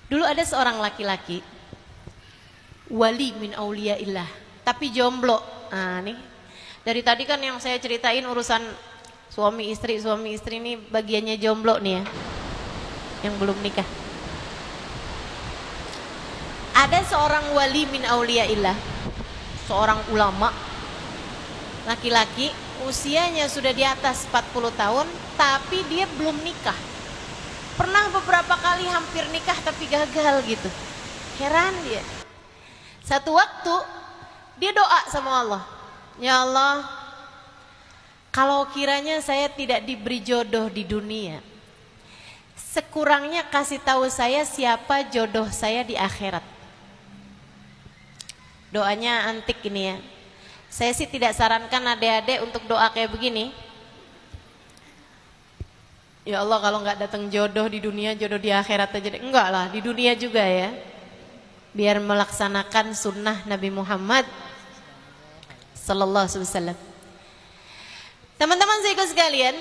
Dulu ada seorang laki-laki, wali min auliyaillah, tapi jomblo. Nah nih, dari tadi kan yang saya ceritain urusan suami istri ini bagiannya jomblo nih ya, yang belum nikah. Ada seorang wali min auliyaillah, seorang ulama, laki-laki, usianya sudah di atas 40 tahun, tapi dia belum nikah. Pernah beberapa kali hampir nikah tapi gagal gitu. Heran dia. Satu waktu dia doa sama Allah, ya Allah, kalau kiranya saya tidak diberi jodoh di dunia, sekurangnya kasih tahu saya siapa jodoh saya di akhirat. Doanya antik ini ya. Saya sih tidak sarankan adik-adik untuk doa kayak begini. Ya Allah, kalau nggak datang jodoh di dunia, jodoh di akhirat aja deh. Enggak lah, di dunia juga ya. Biar melaksanakan sunnah Nabi Muhammad Sallallahu Alaihi Wasallam. Teman-teman saya sekalian,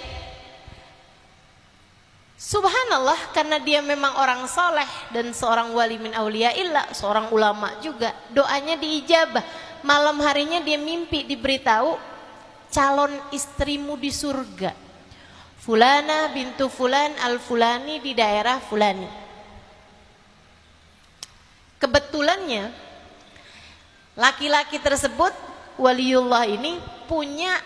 subhanallah, karena dia memang orang soleh dan seorang wali min auliyaillah, seorang ulama juga, doanya diijabah. Malam harinya dia mimpi diberitahu calon istrimu di surga, Fulana bintu Fulan al-Fulani di daerah Fulani. Kebetulannya laki-laki tersebut, waliullah ini, punya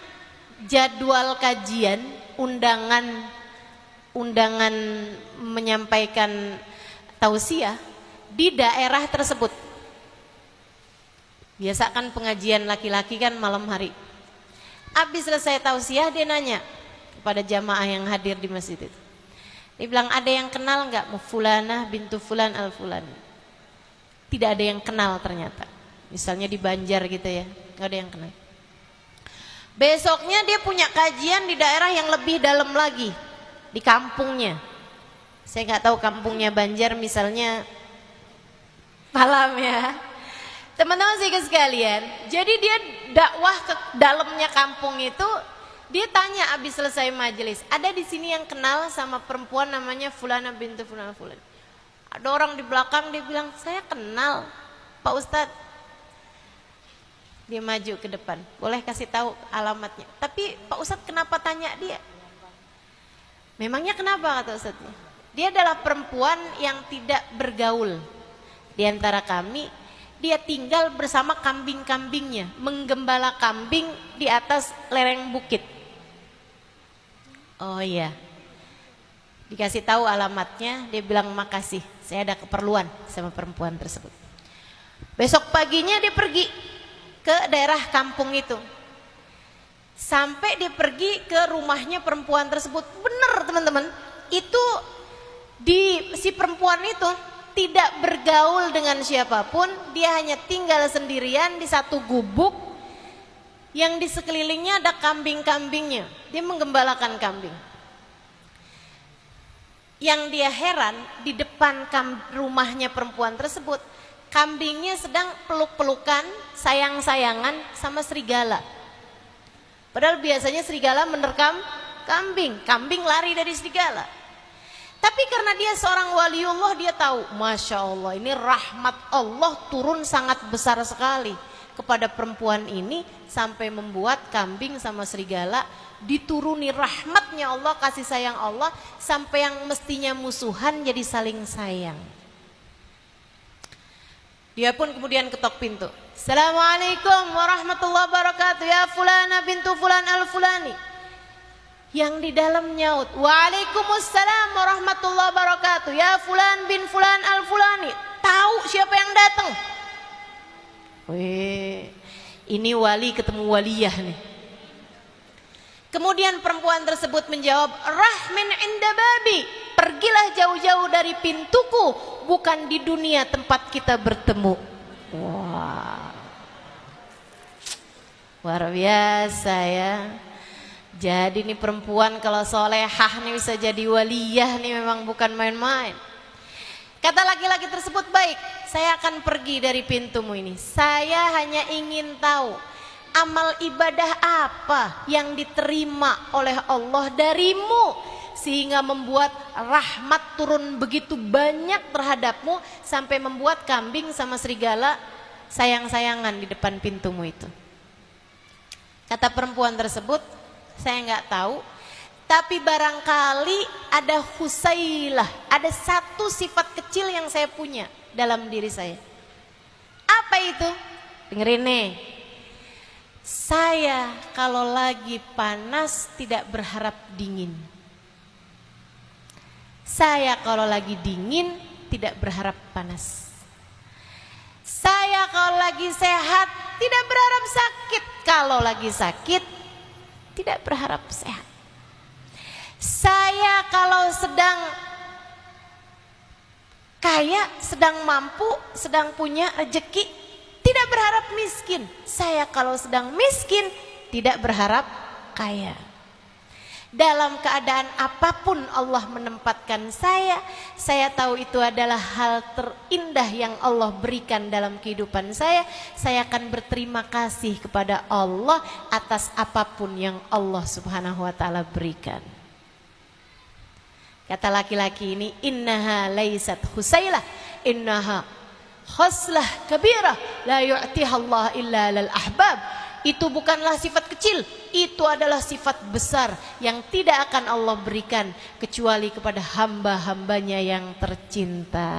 jadwal kajian, undangan menyampaikan tausiah di daerah tersebut. Biasa kan pengajian laki-laki kan malam hari. Habis selesai tausiah dia nanya kepada jamaah yang hadir di masjid itu. Dia bilang, ada yang kenal nggak Fulanah bintu Fulan al-Fulani? Tidak ada yang kenal ternyata. Misalnya di Banjar gitu ya, nggak ada yang kenal. Besoknya dia punya kajian di daerah yang lebih dalam lagi, di kampungnya. Saya nggak tahu kampungnya Banjar misalnya Palam ya. Teman-teman saya sekalian, jadi dia dakwah ke dalamnya kampung itu. Dia tanya abis selesai majelis, ada di sini yang kenal sama perempuan namanya Fulana bintu Fulan Fulan? Ada orang di belakang, dia bilang, saya kenal Pak Ustadz. Dia maju ke depan, boleh kasih tahu alamatnya. Tapi Pak Ustadz kenapa tanya dia? Memangnya kenapa kata Ustadznya? Dia adalah perempuan yang tidak bergaul di antara kami. Dia tinggal bersama kambing-kambingnya, menggembala kambing di atas lereng bukit. Oh iya, dikasih tahu alamatnya, dia bilang makasih, saya ada keperluan sama perempuan tersebut. Besok paginya dia pergi ke daerah kampung itu. Sampai dia pergi ke rumahnya perempuan tersebut. Benar teman-teman, itu si perempuan itu tidak bergaul dengan siapapun, dia hanya tinggal sendirian di satu gubuk yang di sekelilingnya ada kambing-kambingnya. Dia menggembalakan kambing. Yang dia heran, di depan rumahnya perempuan tersebut, kambingnya sedang peluk-pelukan, sayang-sayangan sama serigala. Padahal biasanya serigala menerkam kambing, kambing lari dari serigala. Tapi karena dia seorang waliullah, dia tahu, Masya Allah, ini rahmat Allah turun sangat besar sekali kepada perempuan ini, sampai membuat kambing sama serigala dituruni rahmatnya Allah, kasih sayang Allah, sampai yang mestinya musuhan jadi saling sayang. Dia pun kemudian ketok pintu. Assalamualaikum warahmatullahi wabarakatuh, ya Fulana bintu Fulan al-Fulani. Yang di dalam nyaut, Waalaikumsalam warahmatullahi wabarakatuh, ya Fulan bin Fulan al-Fulani. Tahu siapa yang datang? Wih, ini wali ketemu waliyah nih. Kemudian perempuan tersebut menjawab, Rahmin inda babi, pergilah jauh-jauh dari pintuku, bukan di dunia tempat kita bertemu. Wah, luar biasa ya. Jadi nih perempuan kalau solehah nih bisa jadi waliyah nih, memang bukan main-main. Kata laki-laki tersebut, baik, saya akan pergi dari pintumu ini. Saya hanya ingin tahu amal ibadah apa yang diterima oleh Allah darimu, sehingga membuat rahmat turun begitu banyak terhadapmu sampai membuat kambing sama serigala sayang-sayangan di depan pintumu itu. Kata perempuan tersebut, saya nggak tahu, tapi barangkali ada Husailah, ada satu sifat kecil yang saya punya dalam diri saya. Apa itu? Dengerin nih. Saya kalau lagi panas tidak berharap dingin. Saya kalau lagi dingin tidak berharap panas. Saya kalau lagi sehat tidak berharap sakit. Kalau lagi sakit tidak berharap sehat. Saya kalau sedang kaya, sedang mampu, sedang punya rezeki, tidak berharap miskin. Saya kalau sedang miskin tidak berharap kaya. Dalam keadaan apapun Allah menempatkan saya tahu itu adalah hal terindah yang Allah berikan dalam kehidupan saya. Saya akan berterima kasih kepada Allah atas apapun yang Allah Subhanahu wa taala berikan. Kata laki-laki ini, innaha laysat husailah, innaha khoslah kabirah la yu'tiha Allah illa lal ahbab. Itu bukanlah sifat kecil, itu adalah sifat besar yang tidak akan Allah berikan kecuali kepada hamba-hambanya yang tercinta.